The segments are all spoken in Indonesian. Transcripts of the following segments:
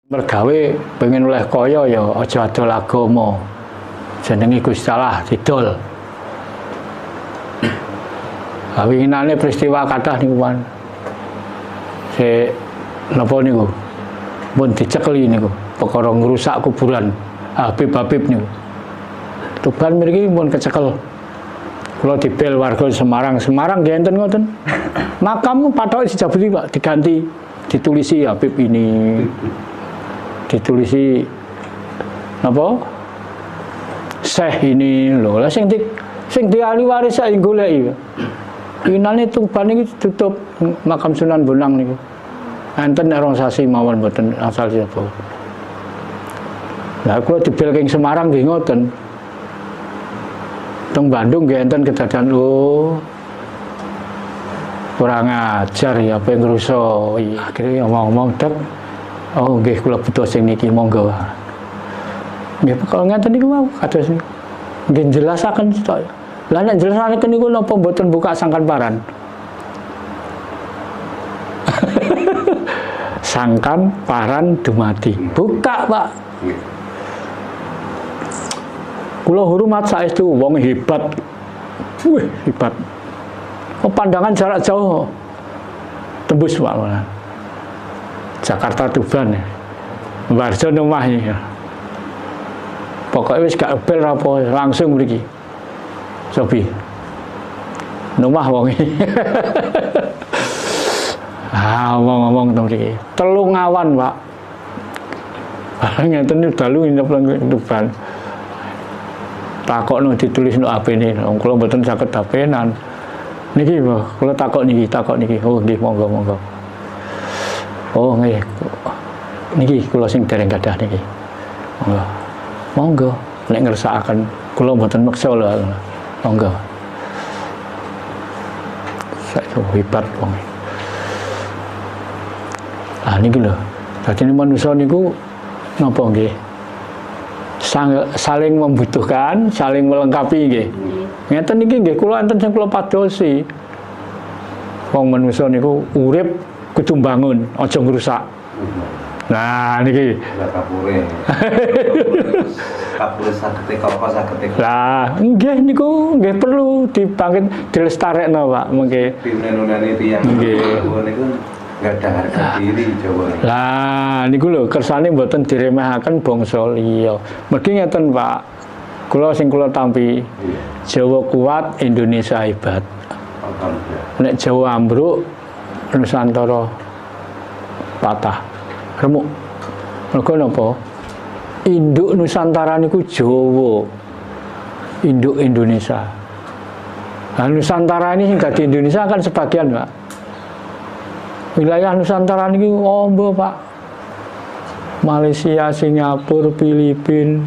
Mergawe pengen oleh kaya ya aja adol agama. Jenenge Gusti Allah didol. Winginane peristiwa kathah niku kan. Napa niku? Pun dicekeli niku, perkara ngrusak kuburan Habib niku. Tuban mriki pun kecekel. Kula dibel warga Semarang nggih enten ngoten. Makam pathoke dijabuti Pak, diganti, ditulisi Habib ini. Ditulisi napa? Syekh ini lho. Lah sing di ahli waris sak goleki. Inane Tuban iki tutup makam Sunan Bonang niku. Enten nek rong sasi mawon mboten asal sapa. Lah kula dibel king Semarang nggih ngoten. Teng Bandung nggih enten kedadian kurang ajar ya apa ngrusa. Akhire ngomong-ngomong tek oh nggih kula butuh sing niki monggo. Nggih kalau ngeten niku mau kados nggih jelasaken tok. Lah nek jelasaken niku napa mboten buka sangkan paran? Sangkan paran dumadi. Buka, Pak. Kula hormat saestu wong hebat. Wih, hebat. Pandangan jarak jauh tembus Pak. Jakarta Tuban ya. Warjo omah ya. Pokoknya wis gak bel apa langsung mriki. Sobi. Nomah wong iki. Ngomong-ngomong to mriki. Telung awan, Pak. Ngeten dalu nginep nang Tuban. Takokno ditulisno HP-ne. Wong kula mboten saged HP-nan. Niki kula takok niki. Oh nggih monggo. Oh nggih. Niki kula sing dereng gadah niki. Monggo. Nek ngersakaken kula mboten meksa lho. Monggo. Saya hebat wong. Niki lho. Dadi manusa niku napa nggih? Saling membutuhkan, saling melengkapi nggih. Ngeten niki nggih kula enten sing kula padosi. Wong manusa niku urip kudu mbangun, aja ngrusak. Nah niki kapure saged kok saged. Lah nggih niku nggih perlu dibangkit dilestarekno Pak mengke. Pinenunane tiyang niku enggak ada harga diri Jawa. Lah niku lho kersane mboten diremehaken bangsa liya. Mergi ngeten Pak. Kula sing kula tampi Jawa kuat, Indonesia hebat. Nek Jawa ambruk, Nusantara patah. Remuk. Mergo napa? Induk Nusantara niku Jawa. Induk Indonesia. Nah, Nusantara ini sing dadi Indonesia kan sebagian, Pak. Wilayah Nusantara niki ombo, Pak. Malaysia, Singapura, Filipina,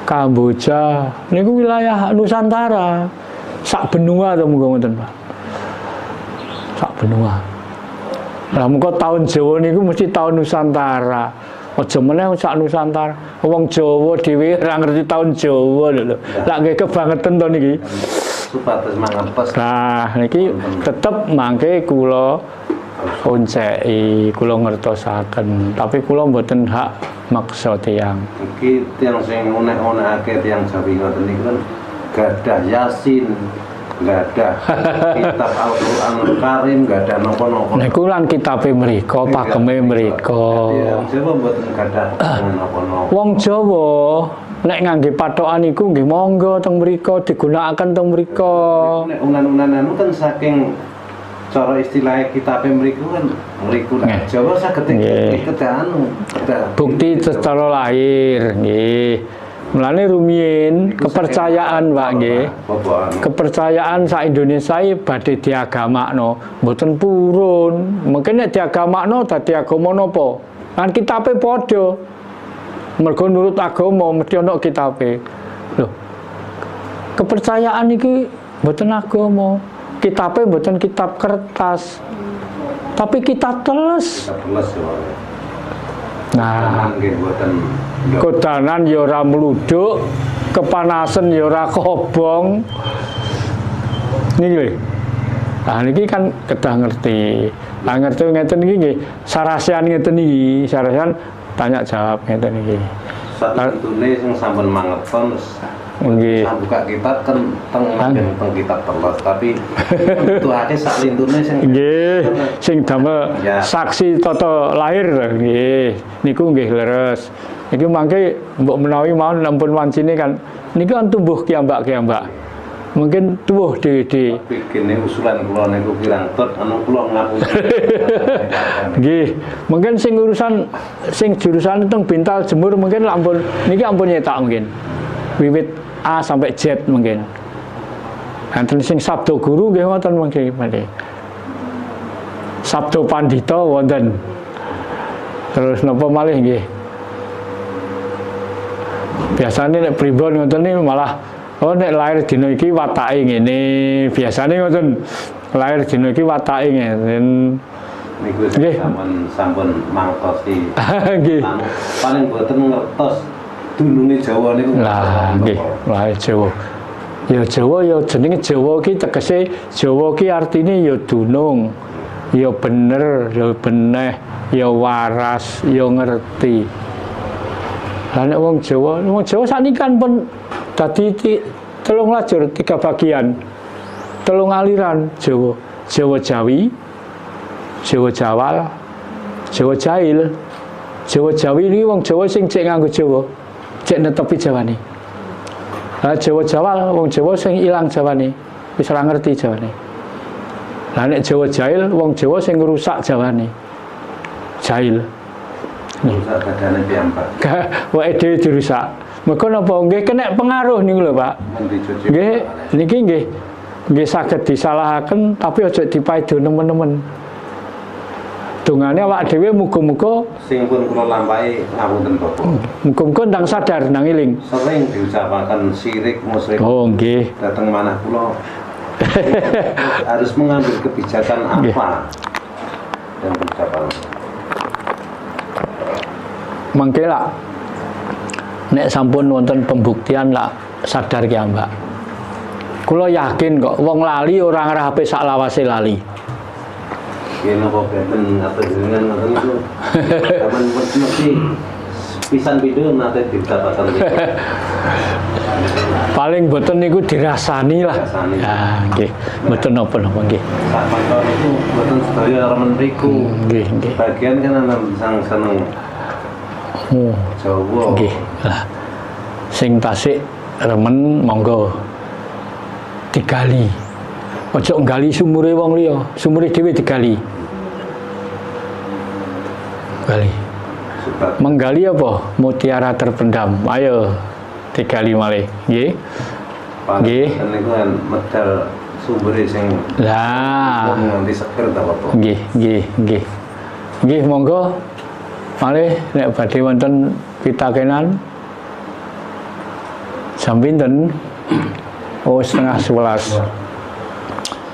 Kamboja, niku wilayah Nusantara. Sak benua to muga ngoten, Pak. Sak benua. Lah muga tahun Jawa niku mesti tahun Nusantara. Aja meneh sak Nusantara. Wong Jawa dhewe ora ngerti tahun Jawa lho. Lah nggih kebangetan to niki. Supados mangapes. Nah, niki tetep mangke kula onceki, kula ngertosaken, tapi kula mboten hak maksa tiyang. Iki tiyang sing unek-unekake tiyang Jawi ngoten niku kan gadah Yasin, gadah kitab Al-Qur'anul Karim, gadah napa-napa. Niku lan kitabe mriku, pageme mriku. Tiyang Jawa mboten gadah napa-napa. Wong Jawa nek ngangge patokan iku nggih monggo teng mriku digunakaken teng mriku. Nek unan-unan kan saking cara istilahnya kitab mriku kan mriku lah. Jawa saged anu. Bukti secara lahir nggih. Mulane rumiyin kepercayaan Pak nggih. Kepercayaan sak Indonesia badhe diagamakno, mboten purun. Mungkin nek diagamakno dadi agama napa? Kan kitabe padha. Mergo nurut agama mesti ana kitabe. Lho. Kepercayaan iki mboten agama. Kitabe mboten kitab kertas. Tapi kitab teles. Nah, kodanan ya ora mluduk, kepanasan ya ora kobong. Niki lho. Nah niki kan kedah ngerti. Nah ngerti ngeten iki nggih, sarasian ngeten iki, sarasian tanya jawab ngeten iki. Satune sing sampun mangerton nggih. Buka kitab kan teng kitab teles, tapi butuhake sak lintune sing nggih, sing damel saksi tata lahir nggih. Niku nggih leres. Niki mangke mbok menawi mawon ampun wancine kan niki kan tumbuh kiambak-kiambak. Mungkin tuh di kene usulan kula niku kirang tot anu kula ngapun. Nggih, mungkin sing urusan sing jurusan teng Bintal Jemur mungkin ampun niki ampun nyetak mungkin. Wiwit A sampai Z mungkin. Enten sing Sabdo Guru nggih wonten mungkin male. Sabdo Pandita wonten. Terus napa malih nggih? Biasane nek pribon ngoten niku malah oh nek lahir dina iki watake ngene, biasane ngoten. Lahir dina iki watake ngene. Niku sampun mangtosi. Nggih. Paling boten ngertos dununge Jawa niku. Lah nggih, lahir Jawa. Ya Jawa ya jenenge Jawa iki tegese Jawa iki artine ya dunung. Ya bener, ya beneh, ya waras, ya ngerti. Lah nek wong Jawa sakniki kan pun dadi telung lajur 3 bagian. Telung aliran Jawa. Jawa Jawi, Jawa Jawal, Jawa Jail. Jawa Jawi ini wong Jawa sing cek nganggo Jawa. Cek netepi Jawane. Lah Jawa Jawal wong Jawa sing ilang Jawane. Wis ora ngerti Jawane. Lah nek Jawa Jail wong Jawa sing ngrusak Jawane. Jail. Rusak badane piyambak. Wae dhewe dirusak. Mergo napa nggih kena pengaruh niku lho, Pak. Nggih, niki nggih saged disalahaken tapi aja dipaido nemen-nemen. Dongane awak dhewe muga-muga sing pun kula lampahi ngapunten Bapak. Muga-muga ndang sadar ndang eling. Sering diucapaken syirik musyrik. Oh, nggih. Dateng manah kula harus mengambil kebijakan apa dan ucapan. Mangke lah nek sampun wonten pembuktian lah sadar ki Mbak. Kula yakin kok wong lali ora ngarah HP sak lawase lali. Yen apa benten atus jenengan ngoten niku. Sampun mesti pisan video nate didapatkan. Paling boten niku dirasani lah. Ya nggih, mboten napa-napa nggih. Sak mangko niku boten sedaya remen riku. Nggih, nggih. Bagian kan ana sang seneng. Jawa. Nggih. Lah. Sing tasik remen monggo digali. Ojo nggali sumure wong liya, sumure dhewe digali. Gali. Menggali apa? Mutiara terpendam. Ayo digali malih. Nggih. Nggih. Niku kan medal sumbere sing lah nganti seger ta apa? Nggih, nggih, nggih. Nggih monggo malih nek badhe wonten pitakenan jam pinten? Oh, 10:30.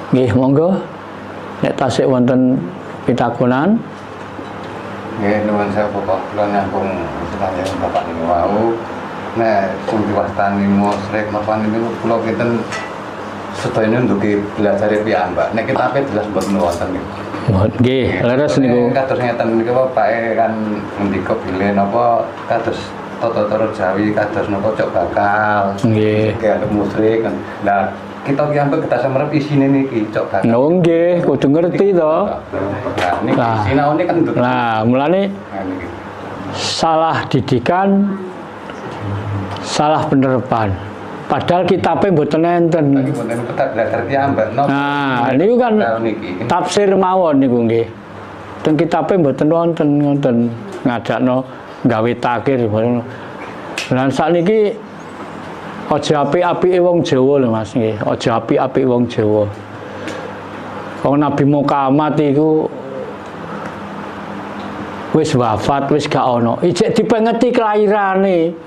Nggih, monggo. Nek tasik wonten pitakonan. Nggih, nuwun sewu kok kula nyambung sedaya Bapak niku wau. Nek sing diwastani musyrik napa niku kula kinten sedaya ndugi belajar piyambak. Nek kitabe jelas mboten wonten niku. Nggih, leres niku. Kados ngeten niku Bapak kan ngendika bilih napa kados tata-tata Jawi kados napa cok bakal. Nggih. Kayak musyrik kan. Nah, kita piyambak kita semerep isine niki cok bakal. Oh nggih, kudu ngerti to. Nah, niki sinaone kan nduk. Nah, mulane salah didikan, salah penerapan. Padahal kitabnya mboten enten. Nah, niku kan tafsir mawon niku nggih. Teng kitabe mboten wonten ngoten ngadakno gawe takir. Lan sakniki aja apik-apike wong Jawa lho Mas nggih. Aja apik-apik wong Jawa. Wong Nabi Muhammad iku wis wafat, wis gak ono. Ijek dipengeti kelahirane.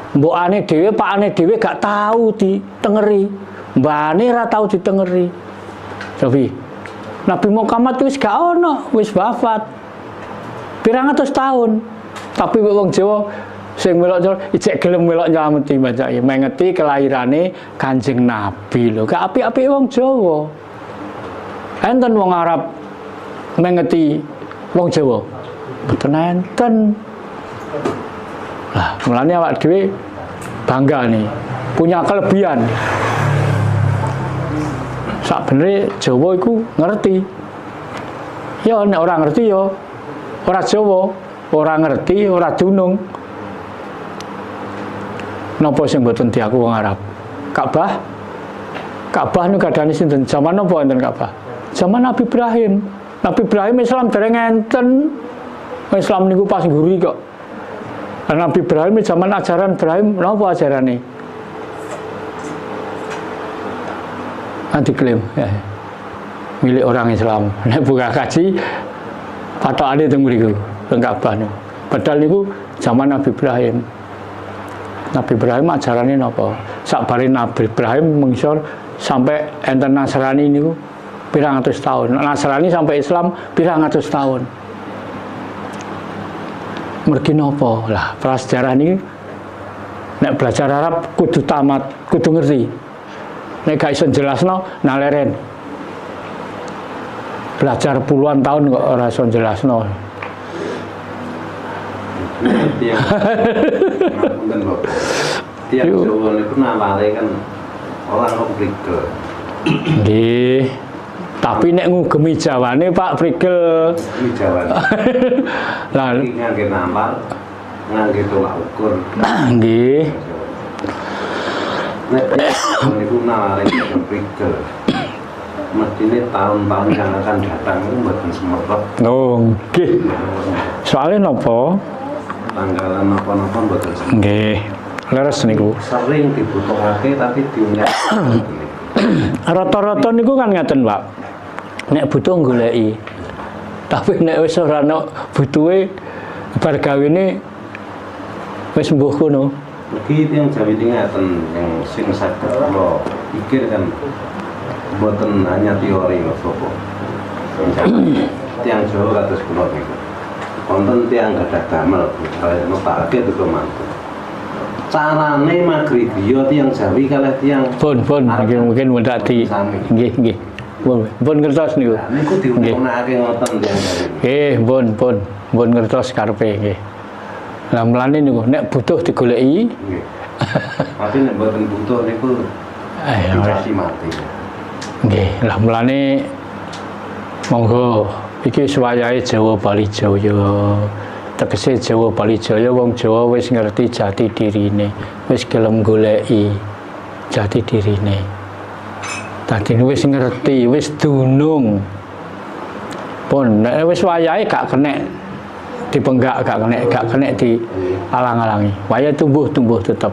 Mbokane dhewe, pakane dhewe gak tahu ditengeri. Mbane ora tahu ditengeri. Sofi. Nabi Muhammad wis gak ono, wis wafat. Pirang atus tahun. Tapi wong Jawa sing melok ijek gelem melok nylameti bacake, mengeti kelahirane Kanjeng Nabi lho. Gak apik-apik wong Jawa. Enten wong Arab mengeti wong Jawa. Mboten enten. Lah, mulane awak dhewe bangga nih, punya kelebihan. Sakbenere Jawa iku ngerti. Ya nek ora ngerti ya ora Jawa, ora ngerti, ora dunung. Napa sing mboten diaku wong Arab? Ka'bah. Ka'bah niku kadane sinten? Zaman napa enten Ka'bah? Zaman Nabi Ibrahim. Nabi Ibrahim Islam dereng enten. Islam niku pas guri kok. Nabi Ibrahim zaman ajaran Ibrahim napa ajarane? Anti klaim ya. Milik orang Islam. Nek buka kaji patokane teng mriku, teng Ka'bah niku. Padahal niku zaman Nabi Ibrahim. Nabi Ibrahim ajarane napa? Sakbare Nabi Ibrahim mengsor sampai enten Nasrani niku pirang atus tahun. Nasrani sampai Islam pirang atus tahun. Mergi napa? Lah, prasejarah ini nek belajar Arab kudu tamat, kudu ngerti. Nek gak iso jelasno naleren. Belajar puluhan tahun kok ora iso jelasno. Tiap Jawa niku naware kan orang Prigel. Nggih. Tapi nek ngugemi Jawane Pak Prigel. Ngugemi Jawane. Lah ngangge nampal, ngangge tolak ukur. Nggih. Nek niku naware Prigel. Mestine tahun-tahun yang akan datang itu mboten semerap. Oh, nggih. Soalnya napa? Tanggalan napa-napa mboten semerap. Nggih. Leres niku. Sering dibutuhake tapi diunyek. Rata-rata niku kan ngaten, Pak. Nek butuh goleki. Tapi nek wis ora ana butuhe bar gawene wis mbuh kono. Iki yang Jawi ngaten yang sing saged kula pikir kan mboten hanya teori kok sapa. Tiang Jawa kados kula niku. Wonten tiang gadah damel nopake itu mantu. Carane maghribiya tiang Jawi kalih tiang Pun mungkin mendak di nggih. Pun ngertos niku. Niku diunekake ngoten tiang Jawi. Pun ngertos karepe nggih. Lah mlane niku nek butuh digoleki. Nggih. Tapi nek mboten butuh niku dikasih mati. Nggih, lah mlane monggo iki suwayahe Jawa Bali Jaya. Tegese Jawa Bali Jaya wong Jawa wis ngerti jati dirine, wis gelem goleki jati dirine. Dadi wis ngerti, wis dunung. Pun nek wis wayahe gak kenek dipenggak, gak kenek di alang-alangi. Wayahe tumbuh tetep.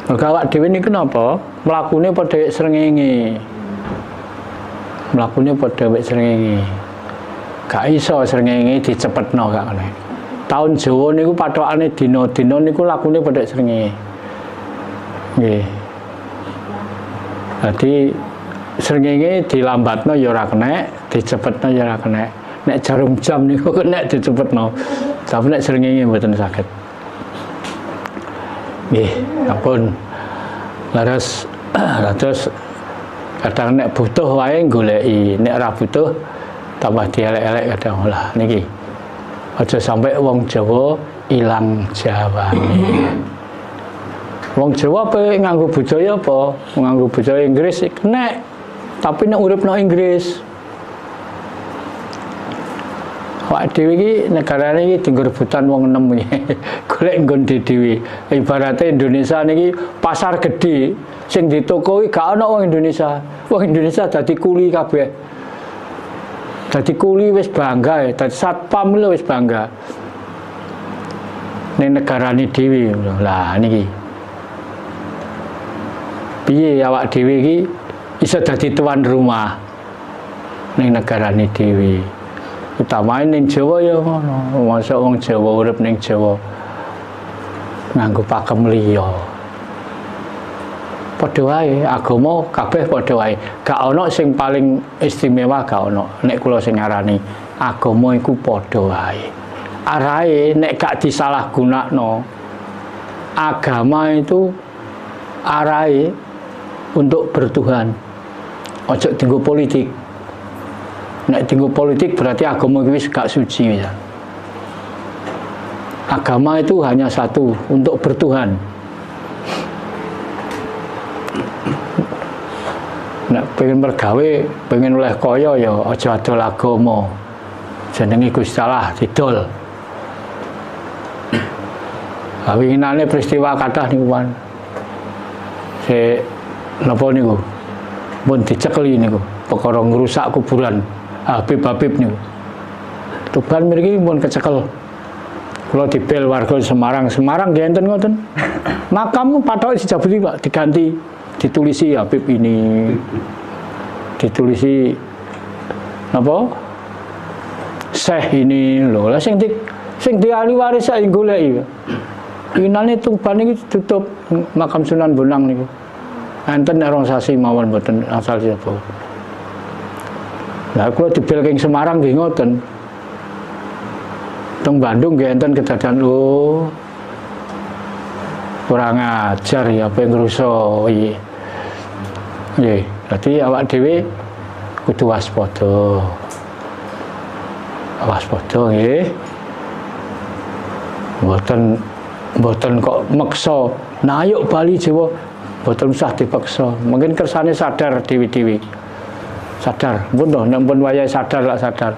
Mergo awak dhewe niku napa? Mlakune padha srengenge. Mlakune padha wek srengenge. Gak iso srengenge dicepetno gak kena. Tahun Jawa niku pathokane dina-dina niku lakune padha srengenge. Nggih. Dadi srengenge dilambatno ya ora kena, dicepetno ya ora kena. Nek jarum jam niku kena dicepetno. Tapi nek srengenge mboten saged. Nggih, ampun. Laras kadang nek butuh wae goleki, nek ora butuh tambah dielek-elek kadang lah niki. Aja sampai wong Jawa ilang Jawane. Wong Jawa apa nganggo budaya apa? Nganggo budaya Inggris kena. Tapi nek uripno Inggris. Wak dhewe iki negarane iki dienggo rebutan wong enem iki. Golek nggon dhewe. Ibarate Indonesia niki pasar gede. Sing di toko iki gak ana wong Indonesia. Wong Indonesia dadi kuli kabeh. Dadi kuli wis bangga ya, dadi satpam lho wis bangga. Ning negarane dhewe lah niki. Piye awak dhewe iki iso dadi tuan rumah ning negarane dhewe. Utamane ning Jawa ya ngono. Mosok wong Jawa urip ning Jawa nganggo pakem liya. Padha wae agama kabeh padha wae. Gak ana sing paling istimewa, gak ana. Nek kula sing ngarani agama iku padha wae. Arahe nek gak disalahgunakno. Agama itu arahe untuk bertuhan. Ojo dienggo politik. Nek tinggu politik berarti agama itu gak suci ya. Agama itu hanya satu, untuk bertuhan. Nek pengen bergawe, pengen oleh kaya ya aja adol agama. Jenenge Gusti Allah didol. Winginane peristiwa kathah niku kan. Napa niku? Mun dicekeli niku, perkara ngrusak kuburan Habib niku. Tuban mriki mun kecekel. Kula dibel warga Semarang nggih enten ngoten. Makam pathoke dijabuti Pak, diganti, ditulisi Habib ini. Ditulisi napa? Syekh ini lho. Lah sing di ahli waris sak goleki. Inane Tuban iki tutup makam Sunan Bonang niku. Enten nek rong sasi mawon mboten asal sapa. Lah kula dibel king Semarang nggih ngoten. Teng Bandung nggih enten kedadan lho. Kurang ajar ya apa ngrusak iki. Nggih, berarti awak dhewe kudu waspada. Waspada nggih. Mboten kok meksa. Nah ayo Bali Jawa, mboten usah dipaksa. Mungkin kersane sadar dewi-dewi. Sadar, pun toh nek pun wayahe sadar lak sadar.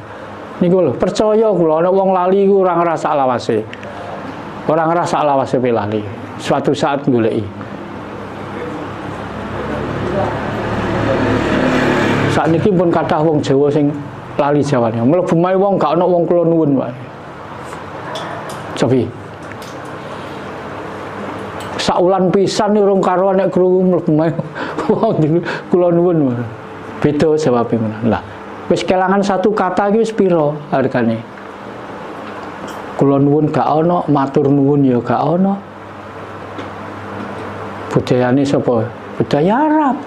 Niku lho, percaya kula ana wong lali iku ora ngrasa lawase. Ora ngrasa lawase lali. Suatu saat goleki. Sakniki pun kathah wong Jawa sing lali Jawane. Mlebu mae wong gak ana wong kula nuwun wae. Cobi. Saulan pisan urung karo nek krungu mlebu mae wong kula nuwun. Beda jawabe menan. Lah, wis kelangan satu kata iki wis pira hargane? Kula nuwun gak ana, matur nuwun ya gak ana. Budayane sapa? Budaya Arab.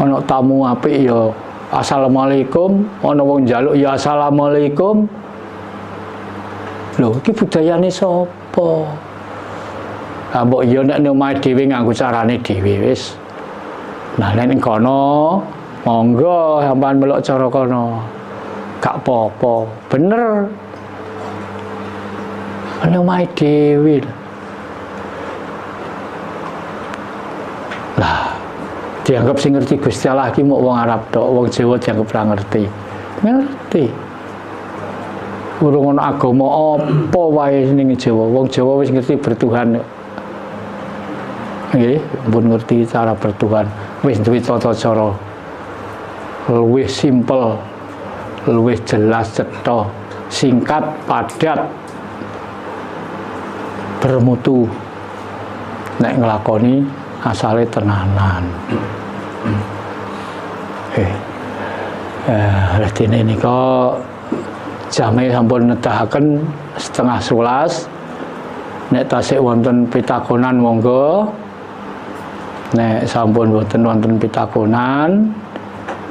Ana tamu apik ya assalamualaikum, ana wong njaluk ya assalamualaikum. Lho, iki budayane sapa? Ah mbok ya nek omahe dhewe nganggo carane dhewe wis. Nah, nek kono monggo sampean melok cara kono. Gak apa-apa, bener. Ana omahe dhewe. Lah, dianggap sing ngerti Gusti Allah iki mok wong Arab tok, wong Jawa dianggap ora ngerti. Ngerti. Urung ana agama apa wae ning Jawa. Wong Jawa wis ngerti bertuhan. Nggih, pun ngerti cara bertuhan. Wis duwe tata cara. Luwih simpel, luwih jelas cetha, singkat, padat, bermutu. Nek nglakoni asale tenanan. Artine nika jame sampun nedahaken 10:30. Nek tasik wonten pitakonan monggo. Nek sampun boten wonten pitakonan,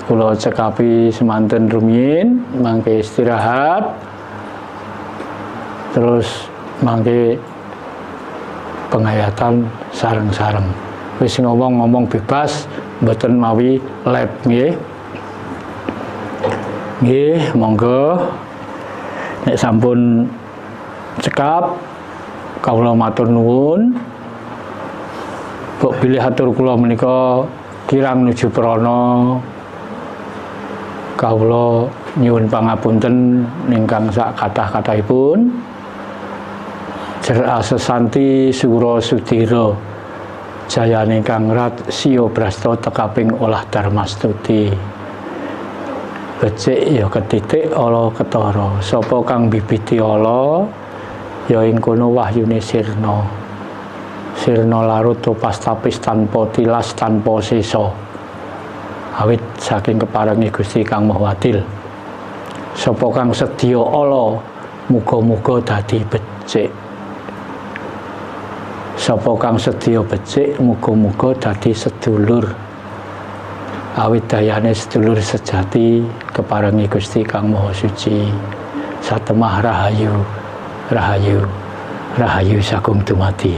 kula cekapi semanten rumiyin, mangke istirahat. Terus mangke pengayatan sareng-sareng. Wis ngomong-ngomong bebas, mboten mawi lab nggih. Nggih, monggo. Nek sampun cekap kawula matur nuwun. Kok bilih atur kula menika kirang nuju prana. Kawula nyuwun pangapunten ingkang sak kathah-kathahipun. Jerak sesanti sura sudira. Jayane kang rat siya brasta tekaping olah darmastuti. Becik ya ketitik ala ketara. Sapa kang bibiti ala ya ing kono wahyune sirna. Sirna larut topas tapis tanpa tilas tanpa sisa. Awit saking keparengi Gusti Kang Maha Adil. Sapa kang sedya ala muga-muga dadi becik. Sapa kang sedya becik muga-muga dadi sedulur. Awit dayane sedulur sejati keparengi Gusti Kang Maha Suci. Satemah rahayu, rahayu, rahayu sagung dumadi.